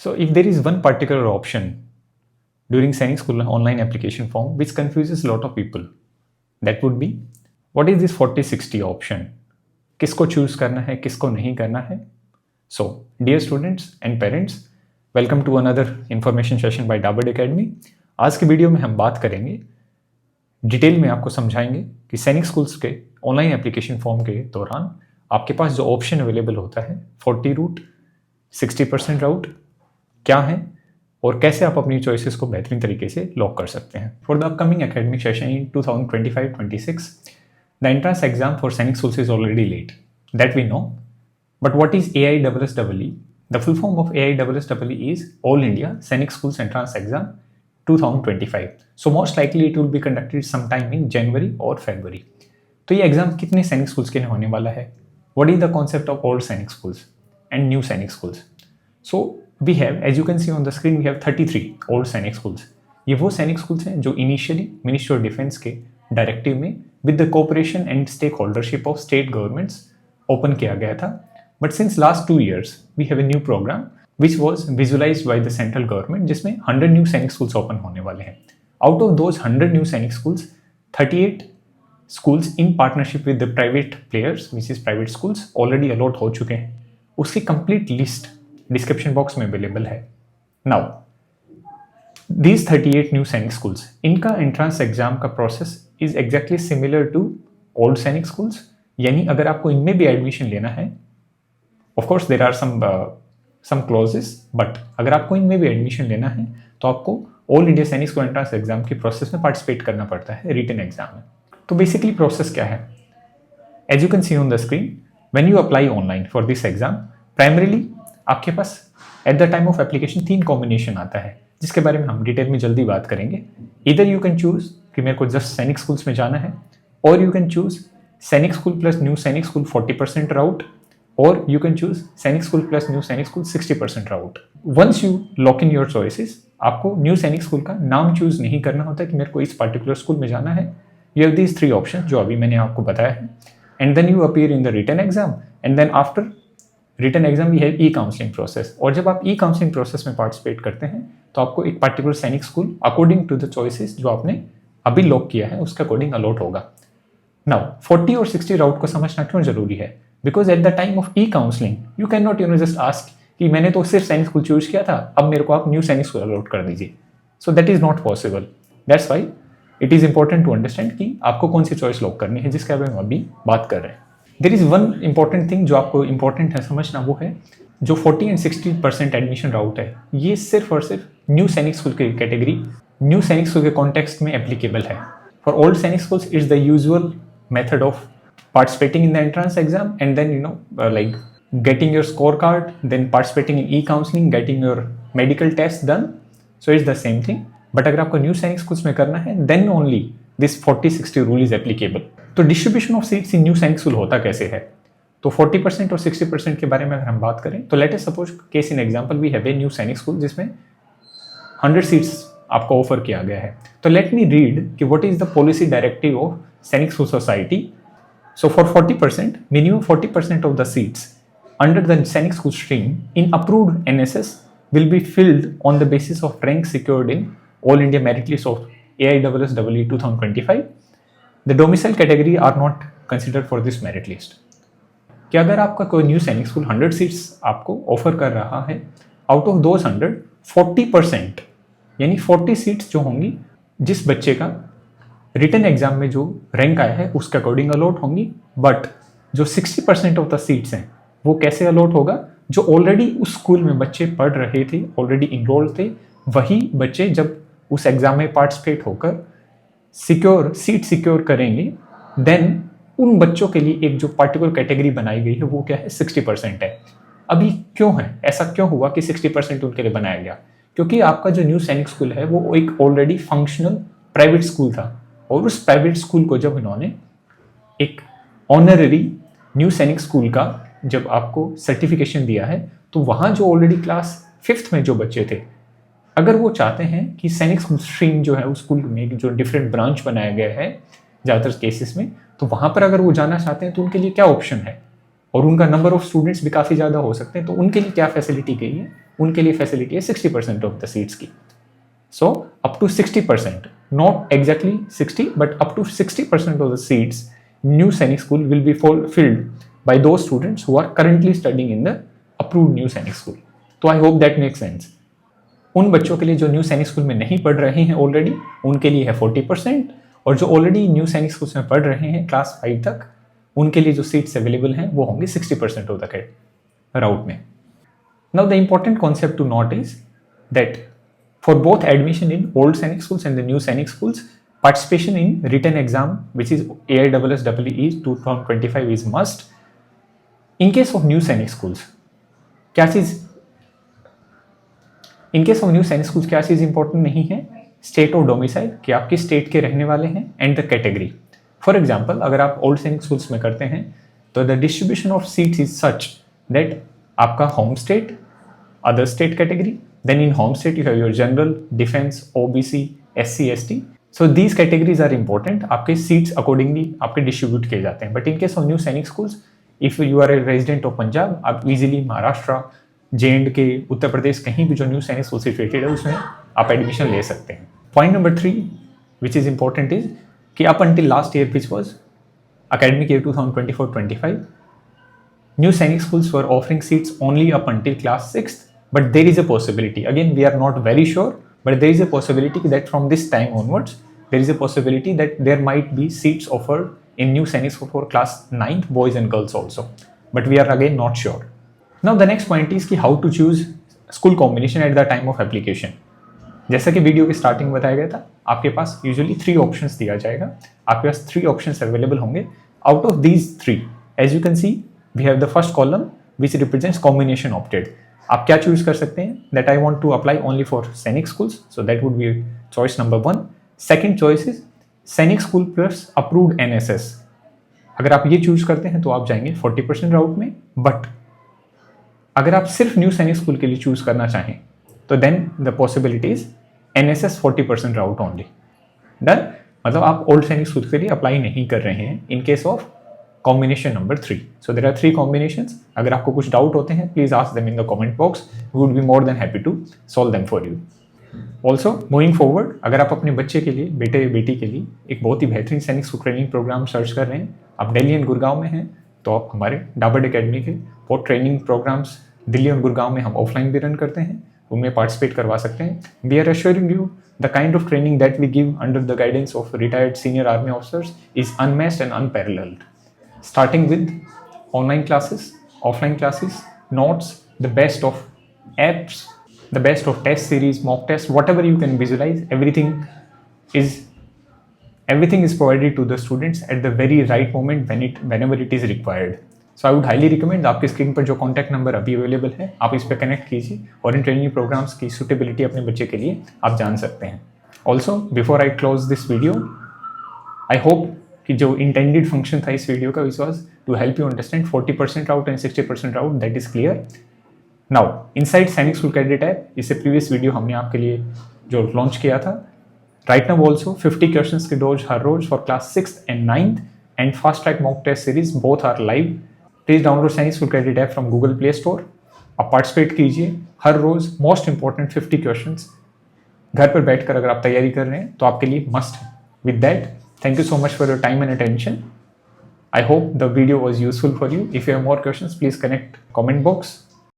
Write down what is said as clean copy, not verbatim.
So if there is one particular option during Sainik School online application form which confuses a lot of people, that would be what is this 40-60 option? किसको choose करना है, किसको नहीं करना है? So dear students and parents, welcome to another information session by Dabad Academy. आज के video में हम बात करेंगे, डिटेल में आपको समझाएंगे कि सैनिक स्कूल्स के ऑनलाइन एप्लीकेशन फॉर्म के दौरान आपके पास जो ऑप्शन अवेलेबल होता है 40 रूट 60% राउट क्या है और कैसे आप अपनी चॉइसेस को बेहतरीन तरीके से लॉक कर सकते हैं. For the upcoming academic session in 2025-26 the entrance exam for Sainik schools is already late, that we know, but what is AISSEE? The full form of AISSEE is all India Sainik schools entrance exam 2025. So most likely it will be conducted sometime in January or February. तो ये exam कितने सैनिक schools के लिए होने वाला है? What is the concept of old सैनिक schools and new सैनिक schools? So we have, as you can see on the screen, we have 33 old सैनिक schools. ये वो सैनिक schools हैं जो इनिशियली मिनिस्ट्री ऑफ डिफेंस के डायरेक्टिव में with the cooperation and stakeholdership of state governments open किया गया था. But since last 2 years we have a new programme which was visualized by the central government, जिसमें 100 new Sainik schools open होने वाले हैं. Out of those 100 new Sainik schools, 38 schools in partnership with the private players which is private schools already allot हो चुके हैं. उसकी complete list description box में available है. Now these 38 new Sainik schools, इनका एंट्रेंस एग्जाम का process is exactly similar to old Sainik schools. यानी अगर आपको इनमें भी एडमिशन लेना है, of course there are some clauses, but अगर आपको इनमें भी एडमिशन लेना है तो आपको ऑल इंडिया सैनिक स्कूल एंट्रेंस एग्जाम के प्रोसेस में पार्टिसिपेट करना पड़ता है, रिटन एग्जाम में. तो बेसिकली प्रोसेस क्या है? As you can see on the screen, when you apply online for this exam, primarily आपके पास at the time of application 3 combination आता है, जिसके बारे में हम डिटेल में जल्दी बात करेंगे. इधर यू कैन चूज कि मेरे को जस्ट सैनिक स्कूल्स में जाना है, और यू कैन चूज सैनिक school plus new Sainik school 40% route, or you can choose सैनिक स्कूल plus new सैनिक school 60% route. Once you lock in your choices, आपको न्यू सैनिक स्कूल का नाम चूज नहीं करना होता कि मेरे को इस पर्टिकुलर स्कूल में जाना है. You have these 3 options जो अभी मैंने आपको बताया है, and then you appear in the written exam, and then after written exam we have e-counseling process. और जब आप e-counseling process में पार्टिसिपेट करते हैं तो आपको एक particular Sainik school according to the choices जो आपने अभी लॉक किया है उसके अकॉर्डिंग अलॉट होगा. नाउ 40 और 60 राउट को समझना क्यों जरूरी है? Because at the time of e-counseling you can not just ask कि मैंने तो सिर्फ सैनिक स्कूल चूज किया था, अब मेरे को आप न्यू सैनिक स्कूल अलॉट कर दीजिए. So that is not possible. That's why it is important to understand कि आपको कौन सी चॉइस लॉक करनी है, जिसके बारे में हम अभी बात कर रहे हैं. There is one important thing जो आपको इंपॉर्टेंट है समझना, वो है जो 40 and 60% एडमिशन राउट है, ये सिर्फ और सिर्फ न्यू सैनिक स्कूल की कैटेगरी, न्यू सैनिक स्कूल के कॉन्टेक्स्ट में एप्लीकेबल है. For old Sainik schools it's the usual method of participating in the entrance exam and then like getting your scorecard, then participating in e-counseling, getting your medical test done. So it's the same thing. But अगर आपको new Sainik schools में करना है then only this 40-60 rule is applicable. तो distribution of seats in new Sainik school होता कैसे है? तो 40% और 60% के बारे में अगर हम बात करें तो let us suppose case in example we have a new Sainik school जिसमें 100 सीट्स आपको ऑफर किया गया है. तो लेट मी रीड कि what is the policy directive of Sainik school society. So for 40%, minimum 40% of the seats under the Sainik School stream in approved NSS will be filled on the basis of rank secured in All India Merit List of AISSEE 2025. The domicile category are not considered for this merit list. कि अगर आपका कोई new Sainik school 100 seats आपको offer कर रहा है, out of those 100 40% यानी 40 seats जो होंगी जिस बच्चे का रिटन एग्जाम में जो रैंक आया है उसके अकॉर्डिंग अलॉट होंगी. बट जो 60% ऑफ द सीट्स हैं वो कैसे अलॉट होगा? जो ऑलरेडी उस स्कूल में बच्चे पढ़ रहे थे, ऑलरेडी इनरोल्ड थे, वही बच्चे जब उस एग्जाम में पार्टिसिपेट होकर सीट सिक्योर करेंगे, देन उन बच्चों के लिए एक जो पर्टिकुलर कैटेगरी बनाई गई है वो क्या है? 60% है. अभी क्यों है ऐसा, क्यों हुआ कि 60% उनके लिए बनाया गया? क्योंकि आपका जो न्यू सैनिक स्कूल है वो एक ऑलरेडी फंक्शनल प्राइवेट स्कूल था, और उस प्राइवेट स्कूल को जब इन्होंने एक ऑनररी न्यू सैनिक स्कूल का जब आपको सर्टिफिकेशन दिया है, तो वहाँ जो ऑलरेडी क्लास 5th में जो बच्चे थे, अगर वो चाहते हैं कि सैनिक स्ट्रीम जो है उस स्कूल में जो डिफरेंट ब्रांच बनाया गया है ज़्यादातर केसेस में, तो वहाँ पर अगर वो जाना चाहते हैं तो उनके लिए क्या ऑप्शन है, और उनका नंबर ऑफ स्टूडेंट्स भी काफ़ी ज़्यादा हो सकते हैं, तो उनके लिए क्या फैसिलिटी गई है उनके लिए फैसिलिटी है 60% ऑफ द सीट्स की. So up to 60%, not exactly 60, but up to 60% of the seats new Sainik school will be filled by those students who are currently studying in the approved new Sainik school. तो I hope that makes sense. उन बच्चों के लिए जो new Sainik school में नहीं पढ़ रहे हैं ऑलरेडी, उनके लिए है 40%, और जो ऑलरेडी न्यू सैनिक स्कूल में पढ़ रहे हैं क्लास 5 तक, उनके लिए जो सीट्स अवेलेबल हैं वो होंगे 60% ऑफ द राउट में. Now the important concept to note is that for both admission in old Sainik schools and the new Sainik schools, participation in written exam, which is AISSEE 2025, is must. In case of new Sainik schools, क्या चीज़ important नहीं है? State of domicile, कि आप किस state के रहने वाले हैं, and the category. For example, अगर आप ओल्ड सैनिक स्कूल्स में करते हैं तो the distribution of seats is such that आपका home state, other state category, then in home state you have your general, defense, OBC, SC, ST. So these categories are important. आपके seats accordingly आपके distribute किए जाते हैं. But in case of new Sainik schools, if you are a resident of Punjab, आप easily Maharashtra, J&K, Uttar Pradesh, कहीं भी जो new Sainik school situated है उसमें आप admission ले सकते हैं. Point number 3, which is important, is कि up until last year, which was academic year 2024-25, new Sainik schools were offering seats only up until class 6th. But there is a possibility, again we are not very sure, but there is a possibility that from this time onwards, there is a possibility that there might be seats offered in new Sainik school for class 9th, boys and girls also. But we are again not sure. Now the next point is कि how to choose school combination at the time of application. जैसा कि video की starting में बताया गया था, आपके पास usually 3 options दिया जाएगा. आपके पास 3 ऑप्शंस अवेलेबल होंगे. Out of these 3, as you can see, we have the first column which represents combination opted. आप क्या चूज कर सकते हैं? That I want to apply only for Sainik schools, so that would be choice number 1. Second choice is Sainik school plus approved NSS. अगर आप ये choose करते हैं तो आप जाएंगे 40% राउट में. बट अगर आप सिर्फ न्यू सैनिक स्कूल के लिए चूज करना चाहें तो then the possibility is NSS 40% route only. Done. मतलब आप ओल्ड सैनिक स्कूल के लिए अप्लाई नहीं कर रहे हैं in case of combination number 3. So there are 3 combinations. अगर आपको कुछ डाउट होते हैं, please ask them in the comment box. We would be more than happy to solve them for you. Also, moving forward, अगर आप अपने बच्चे के लिए, बेटे बेटी के लिए एक बहुत ही बेहतरीन सैनिक स्कूल ट्रेनिंग प्रोग्राम सर्च कर रहे हैं, आप दिल्ली एंड गुड़गांव में हैं, तो आप हमारे डाबर्ड एकेडमी के बहुत ट्रेनिंग प्रोग्राम्स दिल्ली और गुड़गांव में हम ऑफलाइन भी रन करते हैं, उनमें पार्टिसिपेट करवा सकते हैं. We are assuring you the kind of training that we give under the guidance of retired senior army officers is unmatched and unparalleled. Starting with online classes, offline classes, notes, the best of apps, the best of test series, mock tests, whatever you can visualize, everything is provided to the students at the very right moment whenever it is required. So I would highly recommend, आपकी screen पर जो contact number अभी available है, आप इस पर connect कीजिए और इन ट्रेनिंग प्रोग्राम्स की सुटेबिलिटी अपने बच्चे के लिए आप जान सकते हैं. Also before I close this video, I hope कि जो इंटेंडेड फंक्शन था इस वीडियो का, which was to help you understand 40% route and 60% route, that is clear. Now inside Sainik school cadet app, इससे प्रीवियस वीडियो हमने आपके लिए जो लॉन्च किया था, राइट नाउ ऑल्सो 50 क्वेश्चंस के डोज हर रोज for class 6th and 9th and fast track mock test series, both are live. Please download Sainik school cadet app from Google Play Store. आप participate कीजिए हर रोज. मोस्ट इंपॉर्टेंट 50 क्वेश्चंस घर पर बैठकर अगर आप तैयारी कर रहे हैं तो आपके लिए मस्ट है. With that, thank you so much for your time and attention. I hope the video was useful for you. If you have more questions, please comment box.